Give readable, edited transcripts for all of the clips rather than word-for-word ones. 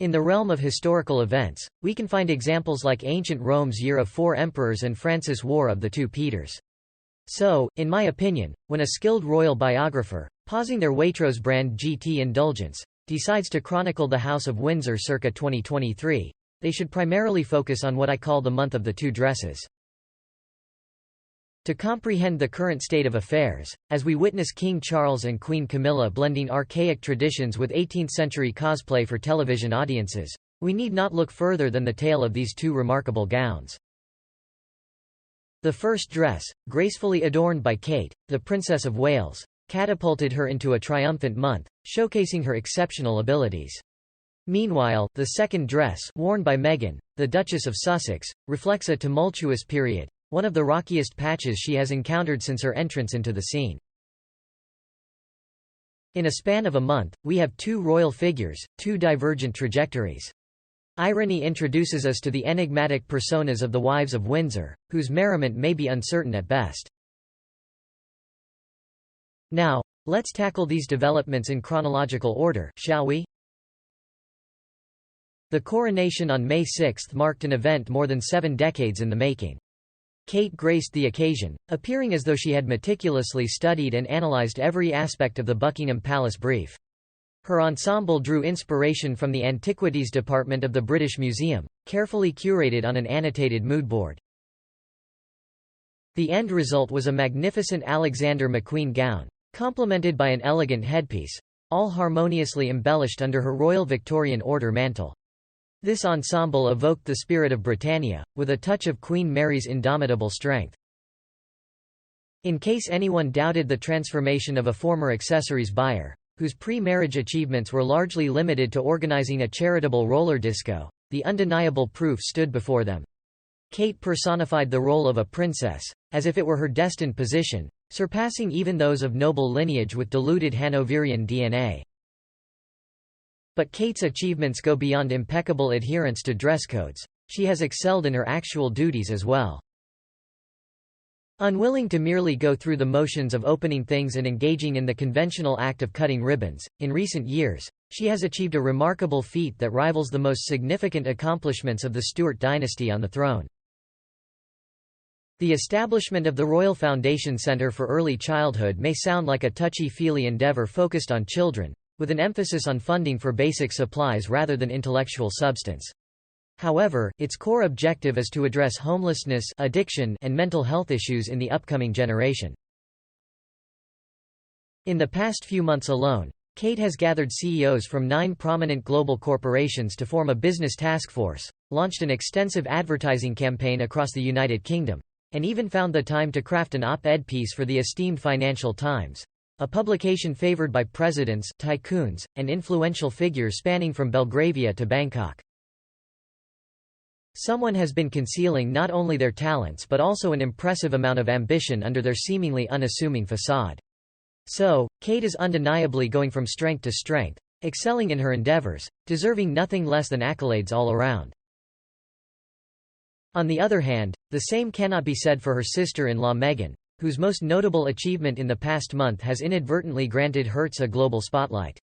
In the realm of historical events, we can find examples like ancient Rome's Year of 4 Emperors and Francis' War of the 2 Peters. So, in my opinion, when a skilled royal biographer, pausing their Waitrose brand GT Indulgence, decides to chronicle the House of Windsor circa 2023, they should primarily focus on what I call the month of the 2 dresses. To comprehend the current state of affairs, as we witness King Charles and Queen Camilla blending archaic traditions with 18th-century cosplay for television audiences, we need not look further than the tale of these 2 remarkable gowns. The first dress, gracefully adorned by Kate, the Princess of Wales, catapulted her into a triumphant month, showcasing her exceptional abilities. Meanwhile, the second dress, worn by Meghan, the Duchess of Sussex, reflects a tumultuous period, one of the rockiest patches she has encountered since her entrance into the scene. In a span of a month, we have 2 royal figures, 2 divergent trajectories. Irony introduces us to the enigmatic personas of the wives of Windsor, whose merriment may be uncertain at best. Now, let's tackle these developments in chronological order, shall we? The coronation on May 6 marked an event more than 7 decades in the making. Kate graced the occasion, appearing as though she had meticulously studied and analyzed every aspect of the Buckingham Palace brief. Her ensemble drew inspiration from the Antiquities Department of the British Museum, carefully curated on an annotated moodboard. The end result was a magnificent Alexander McQueen gown, complemented by an elegant headpiece, all harmoniously embellished under her Royal Victorian Order mantle. This ensemble evoked the spirit of Britannia, with a touch of Queen Mary's indomitable strength. In case anyone doubted the transformation of a former accessories buyer, whose pre-marriage achievements were largely limited to organizing a charitable roller disco, the undeniable proof stood before them. Kate personified the role of a princess, as if it were her destined position, surpassing even those of noble lineage with diluted Hanoverian DNA. But Kate's achievements go beyond impeccable adherence to dress codes. She has excelled in her actual duties as well. Unwilling to merely go through the motions of opening things and engaging in the conventional act of cutting ribbons, in recent years, she has achieved a remarkable feat that rivals the most significant accomplishments of the Stuart dynasty on the throne. The establishment of the Royal Foundation Centre for Early Childhood may sound like a touchy-feely endeavour focused on children, with an emphasis on funding for basic supplies rather than intellectual substance. However, its core objective is to address homelessness, addiction, and mental health issues in the upcoming generation. In the past few months alone, Kate has gathered CEOs from 9 prominent global corporations to form a business task force, launched an extensive advertising campaign across the United Kingdom, and even found the time to craft an op-ed piece for the esteemed Financial Times, a publication favored by presidents, tycoons, and influential figures spanning from Belgravia to Bangkok. Someone has been concealing not only their talents but also an impressive amount of ambition under their seemingly unassuming facade. So, Kate is undeniably going from strength to strength, excelling in her endeavors, deserving nothing less than accolades all around. On the other hand, the same cannot be said for her sister-in-law Meghan, whose most notable achievement in the past month has inadvertently granted Hertz a global spotlight.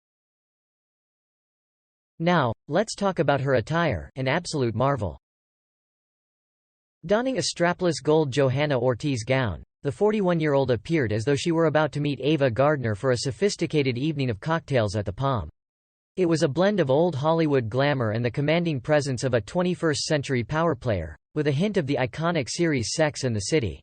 Now, let's talk about her attire, an absolute marvel. Donning a strapless gold Johanna Ortiz gown, the 41-year-old appeared as though she were about to meet Ava Gardner for a sophisticated evening of cocktails at the Palm. It was a blend of old Hollywood glamour and the commanding presence of a 21st-century power player, with a hint of the iconic series Sex and the City.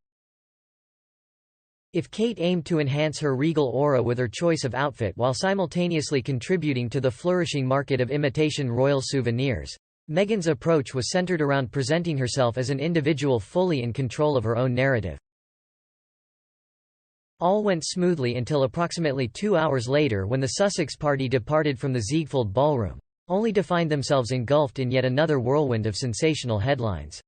If Kate aimed to enhance her regal aura with her choice of outfit while simultaneously contributing to the flourishing market of imitation royal souvenirs, Meghan's approach was centered around presenting herself as an individual fully in control of her own narrative. All went smoothly until approximately 2 hours later when the Sussex party departed from the Ziegfeld Ballroom, only to find themselves engulfed in yet another whirlwind of sensational headlines.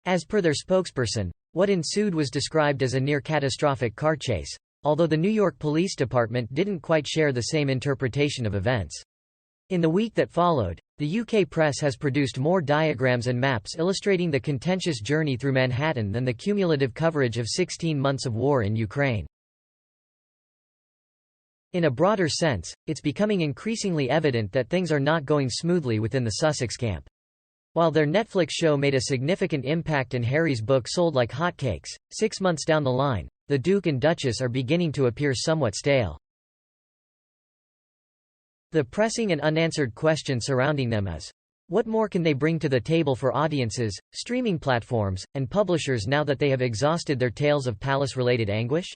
As per their spokesperson, what ensued was described as a near-catastrophic car chase, although the New York Police Department didn't quite share the same interpretation of events. In the week that followed, the UK press has produced more diagrams and maps illustrating the contentious journey through Manhattan than the cumulative coverage of 16 months of war in Ukraine. In a broader sense, it's becoming increasingly evident that things are not going smoothly within the Sussex camp. While their Netflix show made a significant impact and Harry's book sold like hotcakes, 6 months down the line, the Duke and Duchess are beginning to appear somewhat stale. The pressing and unanswered question surrounding them is, what more can they bring to the table for audiences, streaming platforms, and publishers now that they have exhausted their tales of palace-related anguish?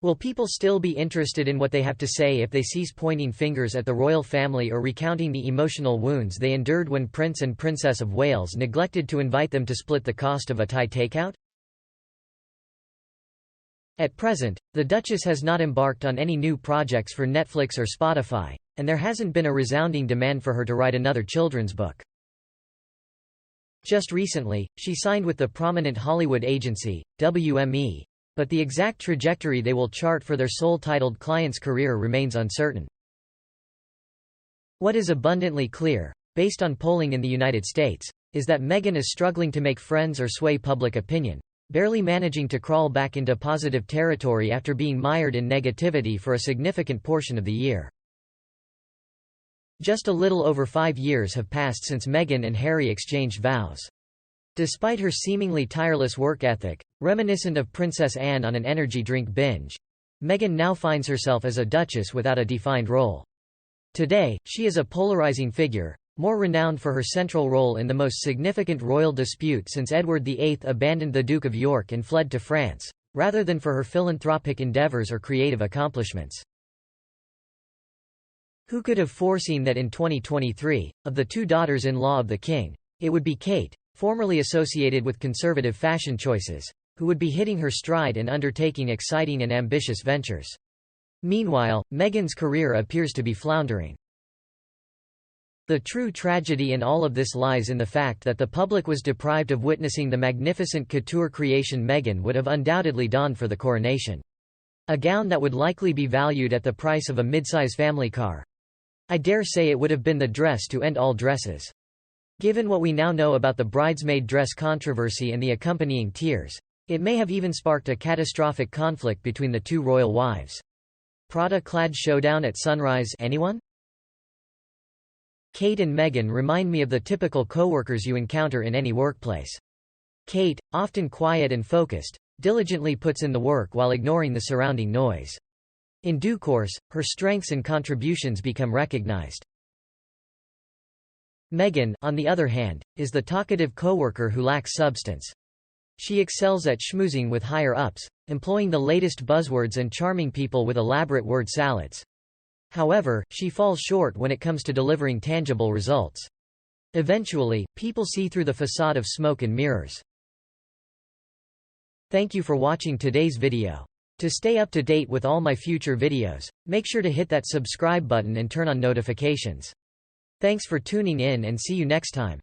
Will people still be interested in what they have to say if they cease pointing fingers at the royal family or recounting the emotional wounds they endured when Prince and Princess of Wales neglected to invite them to split the cost of a Thai takeout? At present, the Duchess has not embarked on any new projects for Netflix or Spotify, and there hasn't been a resounding demand for her to write another children's book. Just recently, she signed with the prominent Hollywood agency, WME, but the exact trajectory they will chart for their sole-titled client's career remains uncertain. What is abundantly clear, based on polling in the United States, is that Meghan is struggling to make friends or sway public opinion, barely managing to crawl back into positive territory after being mired in negativity for a significant portion of the year. Just a little over 5 years have passed since Meghan and Harry exchanged vows. Despite her seemingly tireless work ethic, reminiscent of Princess Anne on an energy drink binge, Meghan now finds herself as a duchess without a defined role. Today, she is a polarizing figure, more renowned for her central role in the most significant royal dispute since Edward VIII abandoned the Duke of York and fled to France, rather than for her philanthropic endeavours or creative accomplishments. Who could have foreseen that in 2023, of the 2 daughters-in-law of the king, it would be Kate, formerly associated with conservative fashion choices, who would be hitting her stride and undertaking exciting and ambitious ventures. Meanwhile, Meghan's career appears to be floundering. The true tragedy in all of this lies in the fact that the public was deprived of witnessing the magnificent couture creation Meghan would have undoubtedly donned for the coronation. A gown that would likely be valued at the price of a midsize family car. I dare say it would have been the dress to end all dresses. Given what we now know about the bridesmaid dress controversy and the accompanying tears, it may have even sparked a catastrophic conflict between the 2 royal wives. Prada-clad showdown at sunrise, anyone? Kate and Meghan remind me of the typical co-workers you encounter in any workplace. Kate, often quiet and focused, diligently puts in the work while ignoring the surrounding noise. In due course, her strengths and contributions become recognized. Meghan, on the other hand, is the talkative coworker who lacks substance. She excels at schmoozing with higher-ups, employing the latest buzzwords and charming people with elaborate word salads. However, she falls short when it comes to delivering tangible results. Eventually, people see through the facade of smoke and mirrors. Thank you for watching today's video. To stay up to date with all my future videos, make sure to hit that subscribe button and turn on notifications. Thanks for tuning in and see you next time.